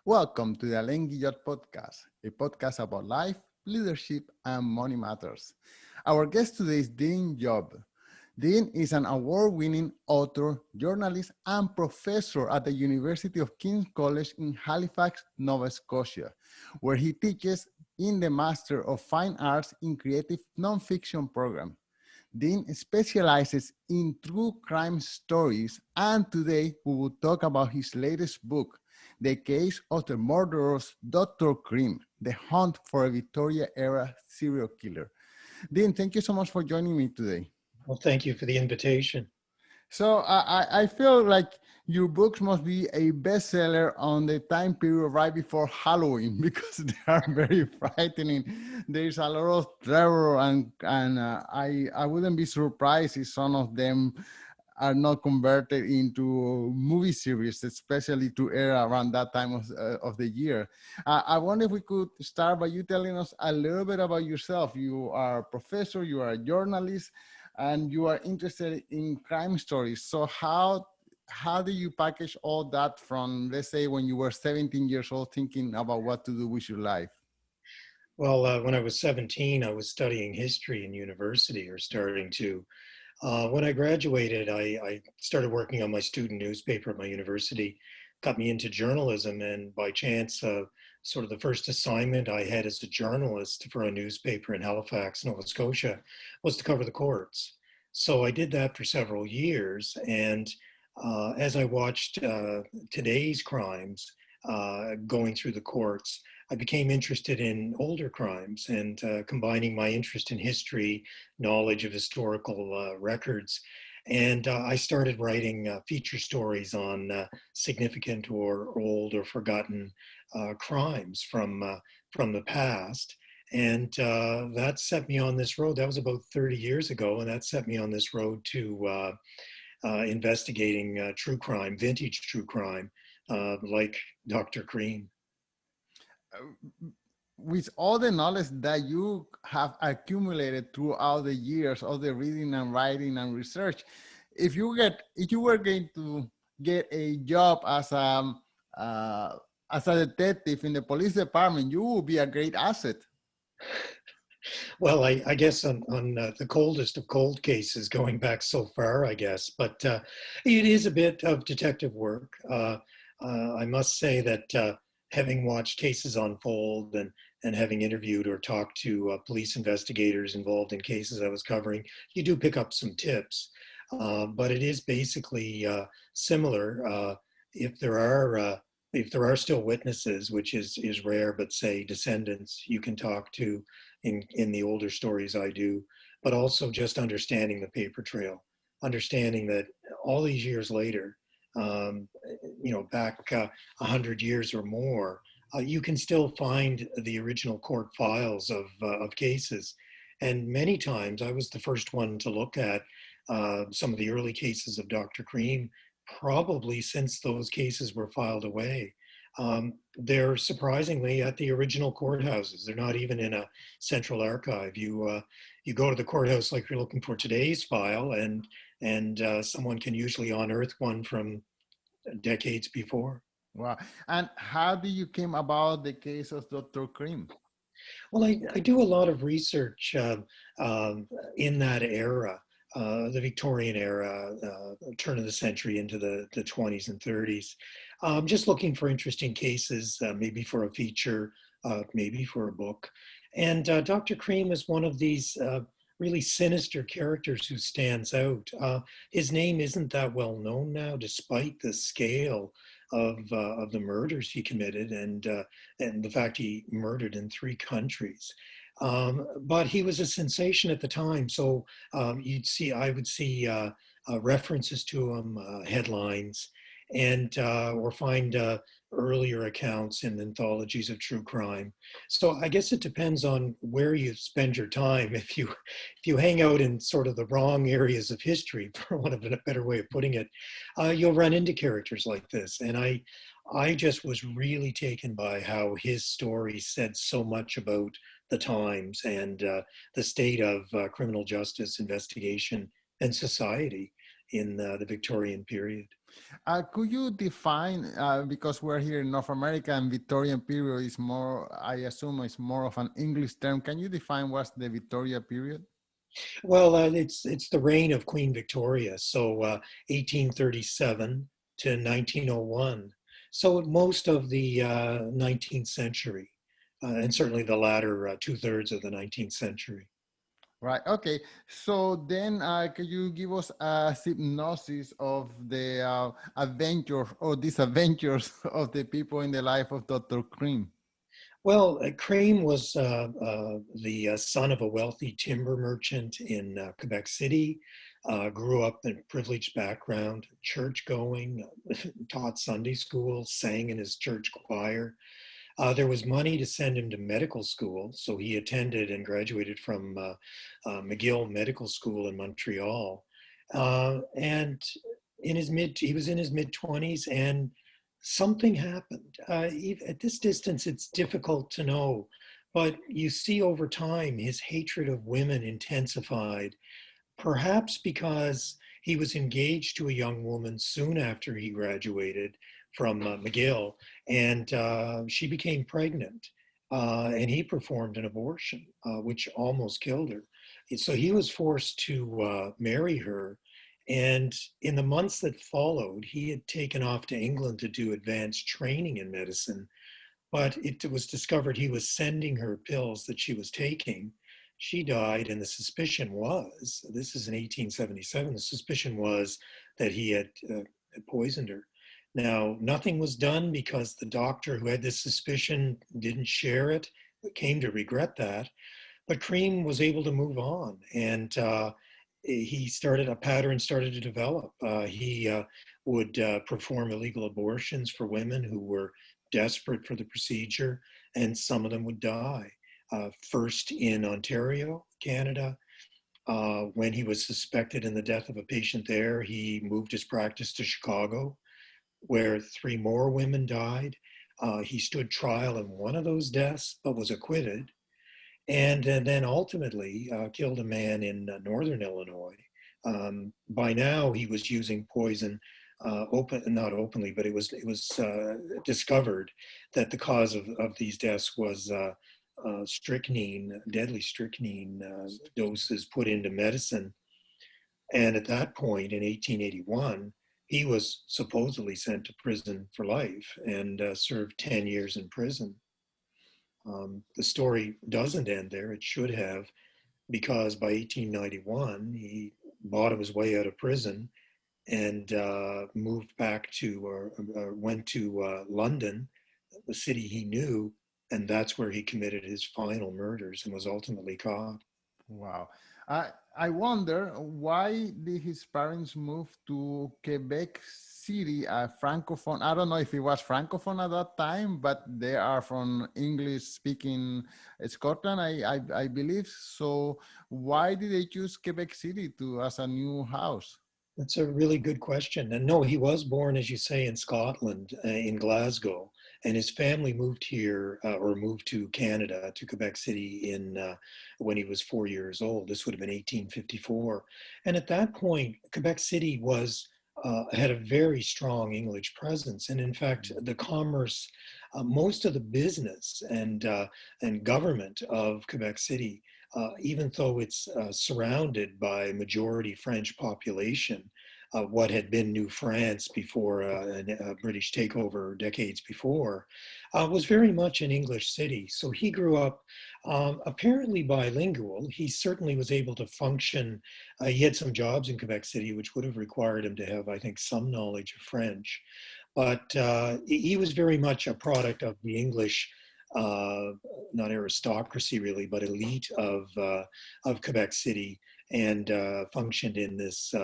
Welcome to the Alain Guillot podcast, a podcast about life, leadership, and money matters. Our guest today is Dean Jobb. Dean is an award-winning author, journalist, and professor at the University of King's College in Halifax, Nova Scotia, where he teaches in the Master of Fine Arts in Creative Nonfiction program. Dean specializes in true crime stories, and today we will talk about his latest book, The Case of the Murderous Dr. The Hunt for a Victorian Era Serial Killer. Dean, thank you so much for joining me today. Well, thank you for the invitation. So I feel like your books must be a bestseller on the time period right before Halloween because they are very frightening. There's a lot of terror, and I wouldn't be surprised if some of them are not converted into movie series, especially to air around that time of the year. I wonder if we could start by you telling us a little bit about yourself. You are a professor, you are a journalist, and you are interested in crime stories. So how do you package all that from, let's say, when you were 17 years old, thinking about what to do with your life? Well, when I was 17, I was studying history in university, or starting to. When I graduated, I started working on my student newspaper at my university, got me into journalism, and by chance, sort of the first assignment I had as a journalist for a newspaper in Halifax, Nova Scotia, was to cover the courts. So I did that for several years, and as I watched today's crimes going through the courts, I became interested in older crimes and combining my interest in history, knowledge of historical records. And I started writing feature stories on significant or old or forgotten crimes from the past. And that set me on this road. That was about 30 years ago. And that set me on this road to investigating true crime, vintage true crime, like Dr. Cream. With all the knowledge that you have accumulated throughout the years of the reading and writing and research, if you were going to get a job as a detective in the police department, you would be a great asset. Well, I guess on the coldest of cold cases, going back so far, I guess, but it is a bit of detective work. I must say that having watched cases unfold and having interviewed or talked to police investigators involved in cases I was covering, you do pick up some tips. But it is basically similar. If there are still witnesses, which is rare, but say descendants you can talk to in the older stories I do, but also just understanding the paper trail, understanding that all these years later, um, back 100 years or more, you can still find the original court files of cases. And many times I was the first one to look at some of the early cases of Dr. Cream, probably since those cases were filed away. They're surprisingly at the original courthouses. They're not even in a central archive. You go to the courthouse like you're looking for today's file, and someone can usually unearth one from decades before. Wow. And how do you came about the case of Dr. Cream? Well, I do a lot of research in that era, the Victorian era, turn of the century into the 20s and 30s. Just looking for interesting cases, maybe for a feature, maybe for a book. And Dr. Cream is one of these really sinister characters who stands out. His name isn't that well known now, despite the scale of the murders he committed and the fact he murdered in 3 countries. But he was a sensation at the time, so I would see references to him, headlines, and or find earlier accounts in anthologies of true crime. So I guess it depends on where you spend your time. If you hang out in sort of the wrong areas of history, for want of a better way of putting it, you'll run into characters like this. And I just was really taken by how his story said so much about the times and the state of criminal justice investigation and society in the Victorian period. Could you define, because we're here in North America and Victorian period is more, I assume it's more of an English term. Can you define what's the Victoria period? Well, it's the reign of Queen Victoria, so 1837 to 1901. So most of the 19th century, and certainly the latter two-thirds of the 19th century. Right. Okay. So then, can you give us a synopsis of the adventures or disadventures of the people in the life of Dr. Cream? Well, Crane was the son of a wealthy timber merchant in Quebec City, grew up in a privileged background, church going, taught Sunday school, sang in his church choir. There was money to send him to medical school, so he attended and graduated from McGill Medical School in Montreal. And he was in his mid 20s, and something happened. At this distance, it's difficult to know, but you see over time his hatred of women intensified, perhaps because he was engaged to a young woman soon after he graduated from McGill, and she became pregnant. And he performed an abortion, which almost killed her. So he was forced to marry her. And in the months that followed, he had taken off to England to do advanced training in medicine, but it was discovered he was sending her pills that she was taking. She died, and the suspicion was, this is in 1877, the suspicion was that he had poisoned her. Now, nothing was done because the doctor who had this suspicion didn't share it, came to regret that. But Cream was able to move on, and a pattern started to develop. He would perform illegal abortions for women who were desperate for the procedure, and some of them would die. First in Ontario, Canada, when he was suspected in the death of a patient there, he moved his practice to Chicago, where three more women died. He stood trial in one of those deaths, but was acquitted, and then ultimately killed a man in northern Illinois. By now, he was using poison, not openly, but it was discovered that the cause of these deaths was strychnine, deadly strychnine doses put into medicine. And at that point, in 1881, he was supposedly sent to prison for life and served 10 years in prison. The story doesn't end there. It should have, because by 1891, he bought his way out of prison and moved back to, or went to London, the city he knew, and that's where he committed his final murders and was ultimately caught. Wow. I wonder why did his parents move to Quebec City, a francophone? I don't know if it was francophone at that time, but they are from English speaking Scotland, I believe. So why did they choose Quebec City to as a new house? That's a really good question. And no, he was born, as you say, in Scotland, in Glasgow, and his family moved here or moved to Canada, to Quebec City, in when he was 4 years old. This would have been 1854, and at that point, Quebec City was had a very strong English presence, and in fact, the commerce, most of the business and government of Quebec City, even though it's surrounded by majority French population, what had been New France before a British takeover decades before, was very much an English city. So he grew up apparently bilingual. He certainly was able to function. He had some jobs in Quebec City, which would have required him to have, I think, some knowledge of French. But he was very much a product of the English, uh, not aristocracy really, but elite of Quebec City, and functioned in this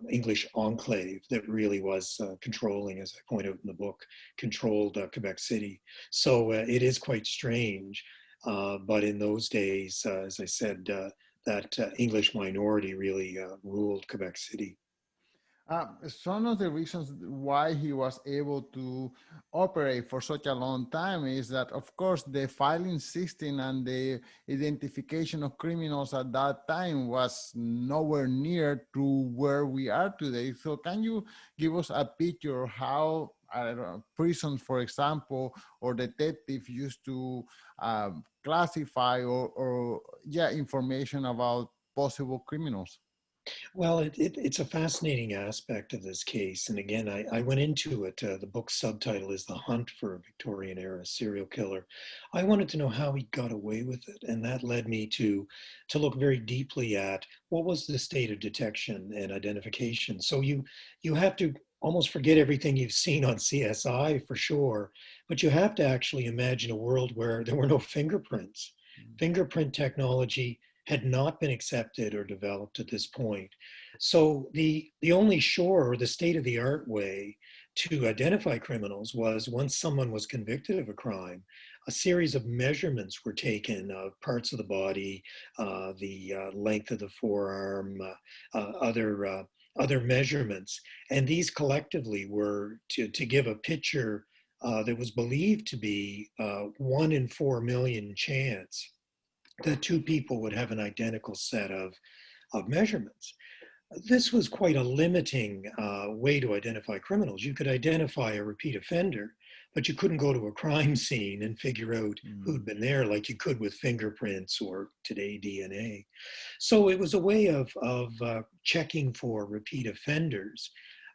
English enclave that really was controlling, as I point out in the book, controlled Quebec City. So it is quite strange. But in those days, as I said, that English minority really ruled Quebec City. Some of the reasons why he was able to operate for such a long time is that, of course, the filing system and the identification of criminals at that time was nowhere near to where we are today. So, can you give us a picture of how, I don't know, prisons, for example, or detectives used to classify or yeah, information about possible criminals? Well, it's a fascinating aspect of this case. And again, I went into it. The book's subtitle is The Hunt for a Victorian Era Serial Killer. I wanted to know how he got away with it. And that led me to look very deeply at what was the state of detection and identification. So you have to almost forget everything you've seen on CSI for sure, but you have to actually imagine a world where there were no fingerprints. Fingerprint technology had not been accepted or developed at this point. So the only sure or the state of the art way to identify criminals was once someone was convicted of a crime, a series of measurements were taken of parts of the body, the length of the forearm, other measurements, and these collectively were to give a picture that was believed to be 1 in 4 million chance that two people would have an identical set of measurements. This was quite a limiting way to identify criminals. You could identify a repeat offender, but you couldn't go to a crime scene and figure out who'd been there like you could with fingerprints or today DNA. So it was a way of checking for repeat offenders.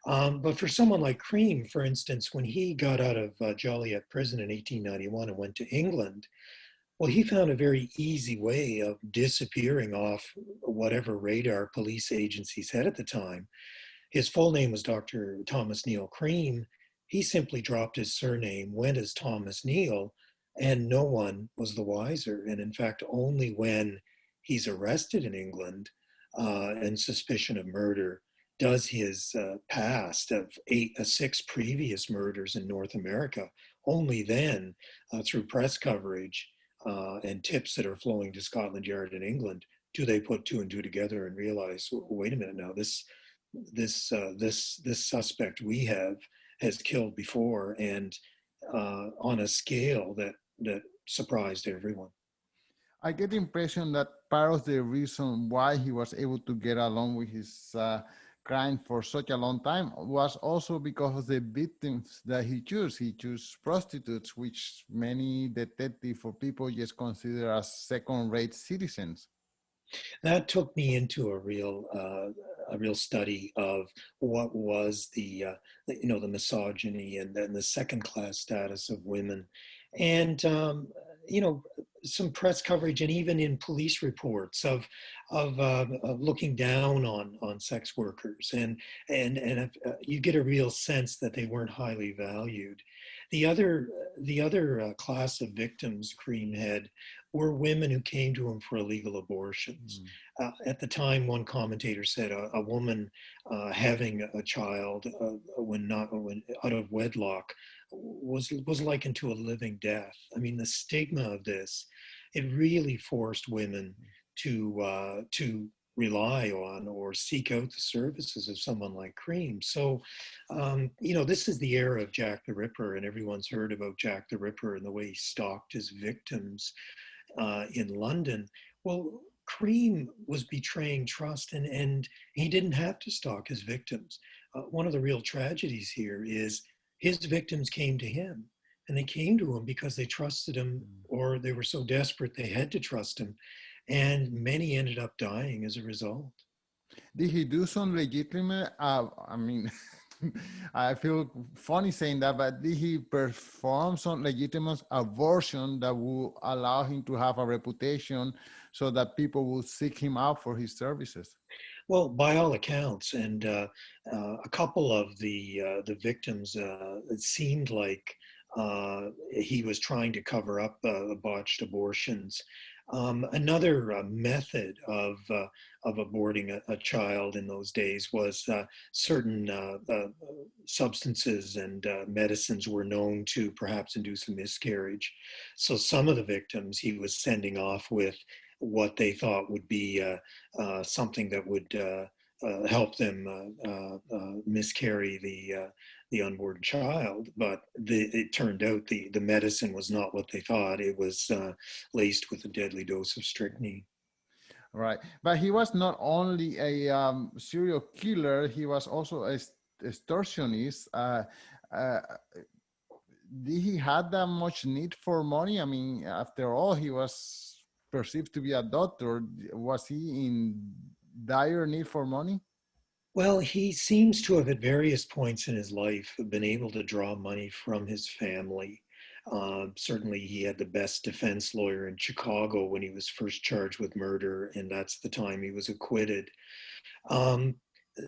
But for someone like Cream, for instance, when he got out of Joliet prison in 1891 and went to England, well, he found a very easy way of disappearing off whatever radar police agencies had at the time. His full name was Dr. Thomas Neil Cream. He simply dropped his surname, went as Thomas Neil, and no one was the wiser. And in fact, only when he's arrested in England and suspicion of murder does his past of six previous murders in North America, only then, through press coverage, and tips that are flowing to Scotland Yard in England, do they put two and two together and realize, wait a minute now, this suspect we have has killed before, and on a scale that surprised everyone. I get the impression that part of the reason why he was able to get along with his crime for such a long time was also because of the victims that he chose. He chose prostitutes, which many detectives or people just consider as second-rate citizens. That took me into a real study of what was the misogyny and the second class status of women, and you know some press coverage and even in police reports of looking down on sex workers, and you get a real sense that they weren't highly valued. The other the other class of victims Cream had were women who came to him for illegal abortions. Mm. At the time, one commentator said a woman having a child when out of wedlock was likened to a living death. I mean, the stigma of this, it really forced women to rely on or seek out the services of someone like Cream. So, this is the era of Jack the Ripper, and everyone's heard about Jack the Ripper and the way he stalked his victims in London. Well, Cream was betraying trust, and he didn't have to stalk his victims. One of the real tragedies here is his victims came to him, and they came to him because they trusted him, or they were so desperate they had to trust him, and many ended up dying as a result. Did he do some legitimate? I mean, I feel funny saying that, but did he perform some legitimate abortion that would allow him to have a reputation so that people would seek him out for his services? Well, by all accounts, and a couple of the victims, it seemed like he was trying to cover up botched abortions. Another method of aborting a child in those days was certain substances and medicines were known to perhaps induce a miscarriage. So some of the victims he was sending off with what they thought would be something that would help them miscarry the unborn child, but it turned out the medicine was not what they thought. It was laced with a deadly dose of strychnine. Right. But he was not only a serial killer, he was also a extortionist. Uh, did he had that much need for money? I mean, after all, he was perceived to be a doctor. Was he in dire need for money? Well, he seems to have, at various points in his life, been able to draw money from his family. Certainly, he had the best defense lawyer in Chicago when he was first charged with murder, and that's the time he was acquitted. Um,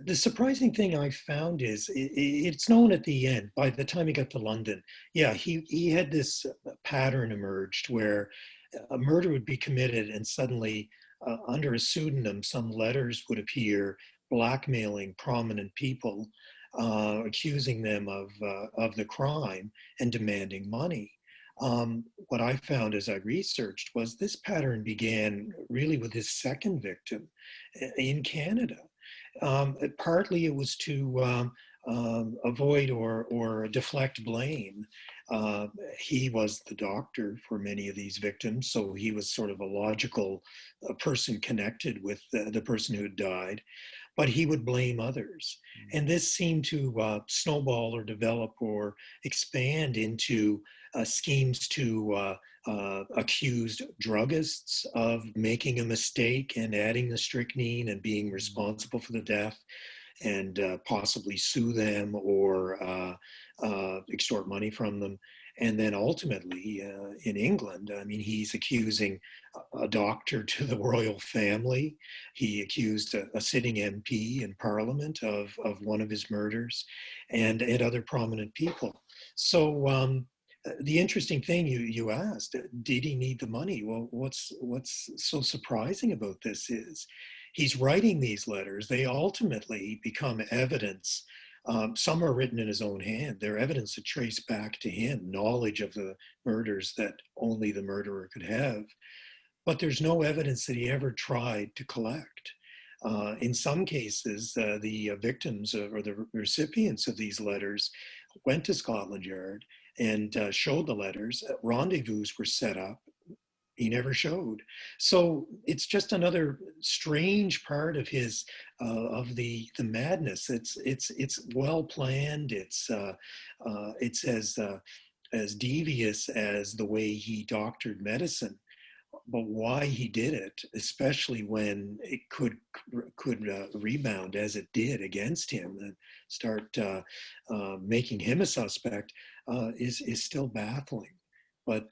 the surprising thing I found is it's known at the end, by the time he got to London, yeah, he had this pattern emerged where a murder would be committed and suddenly, under a pseudonym, some letters would appear blackmailing prominent people, accusing them of the crime and demanding money. What I found as I researched was this pattern began really with his second victim in Canada. Partly it was to avoid or deflect blame. Uh, he was the doctor for many of these victims, so he was sort of a logical person connected with the person who had died, but he would blame others. And this seemed to snowball or develop or expand into schemes to accuse druggists of making a mistake and adding the strychnine and being responsible for the death, and possibly sue them or extort money from them. And then ultimately in England, I mean, he's accusing a doctor to the royal family. He accused a sitting MP in Parliament of one of his murders, and other prominent people. So the interesting thing you asked, did he need the money? Well, what's so surprising about this is he's writing these letters. They ultimately become evidence. Some are written in his own hand. They're evidence that trace back to him, knowledge of the murders that only the murderer could have. But there's no evidence that he ever tried to collect. In some cases, the victims or the recipients of these letters went to Scotland Yard and showed the letters. Rendezvous were set up. He never showed. So it's just another strange part of his of the madness. It's well planned. It's as devious as the way he doctored medicine. But why he did it, especially when it could rebound as it did against him and start making him a suspect, is still baffling. But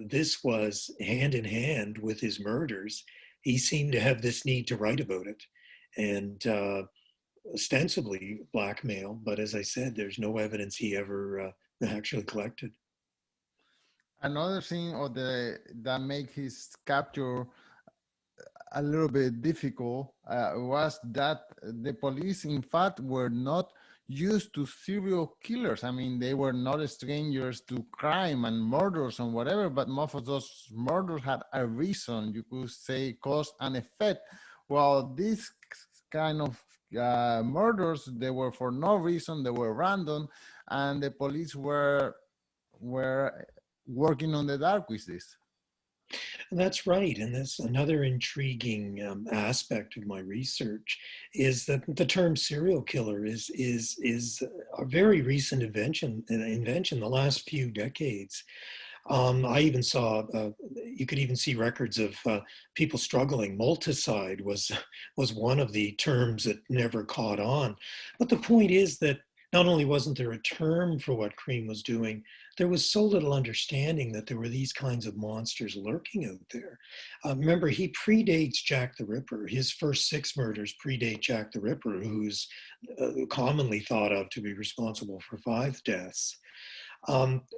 this was hand in hand with his murders. He seemed to have this need to write about it, and ostensibly blackmail. But as I said, there's no evidence he ever actually collected. Another thing or the that make his capture a little bit difficult was that the police, in fact, were not used to serial killers. I mean, they were not strangers to crime and murders and whatever, but most of those murders had a reason, you could say cause and effect. Well, these kind of murders, they were for no reason, they were random, and the police were working on the dark with this. That's right, and that's another intriguing aspect of my research is that the term serial killer is a very recent invention the last few decades. I even saw, you could even see records of people struggling. Multicide was one of the terms that never caught on. But the point is that not only wasn't there a term for what Cream was doing, there was so little understanding that there were these kinds of monsters lurking out there. Remember, he predates Jack the Ripper. His first 6 murders predate Jack the Ripper, who's commonly thought of to be responsible for 5 deaths.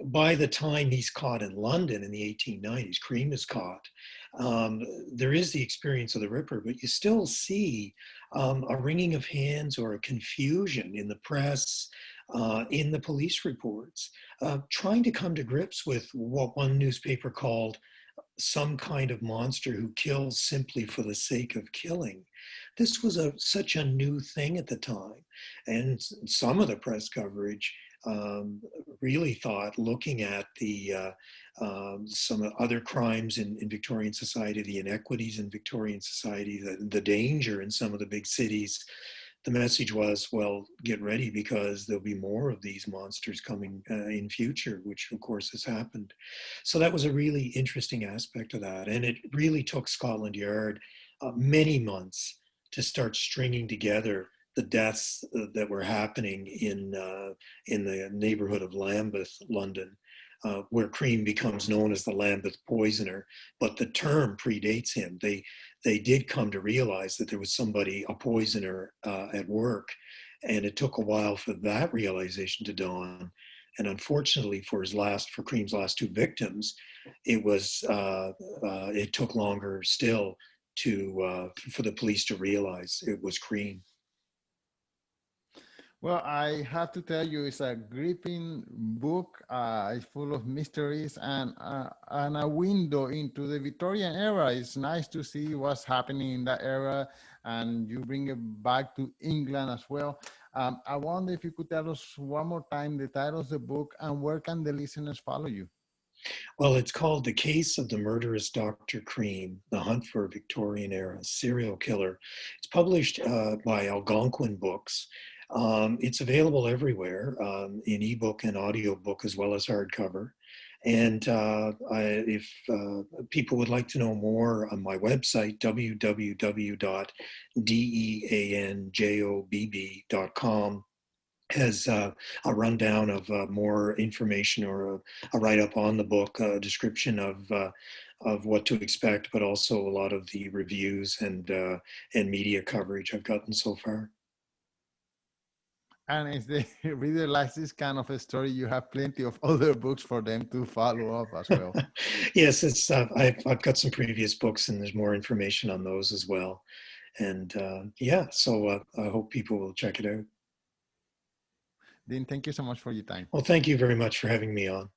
By the time he's caught in London in the 1890s, Cream is caught. There is the experience of the Ripper, but you still see a wringing of hands or a confusion in the press, in the police reports, trying to come to grips with what one newspaper called some kind of monster who kills simply for the sake of killing. This was such a new thing at the time. And some of the press coverage really thought, looking at some other crimes in Victorian society, the inequities in Victorian society, the danger in some of the big cities, the message was, well, get ready because there'll be more of these monsters coming in future, which of course has happened. So that was a really interesting aspect of that. And it really took Scotland Yard many months to start stringing together the deaths that were happening in the neighborhood of Lambeth, London, where Cream becomes known as the Lambeth poisoner. But the term predates him. They did come to realize that there was somebody, a poisoner, at work, and it took a while for that realization to dawn. And unfortunately, for Cream's last two victims, it took longer still for the police to realize it was Cream. Well, I have to tell you, it's a gripping book. It's full of mysteries and a window into the Victorian era. It's nice to see what's happening in that era, and you bring it back to England as well. I wonder if you could tell us one more time the title of the book and where can the listeners follow you? Well, it's called The Case of the Murderous Dr. Cream, The Hunt for a Victorian Era Serial Killer. It's published by Algonquin Books. It's available everywhere in ebook and audiobook as well as hardcover. And if people would like to know more on my website, www.deanjobb.com, has a rundown of more information or a write-up on the book, a description of what to expect, but also a lot of the reviews and media coverage I've gotten so far. And if the reader likes this kind of a story, you have plenty of other books for them to follow up as well. Yes, it's I've got some previous books, and there's more information on those as well. And yeah, so I hope people will check it out. Dean, thank you so much for your time. Well, thank you very much for having me on.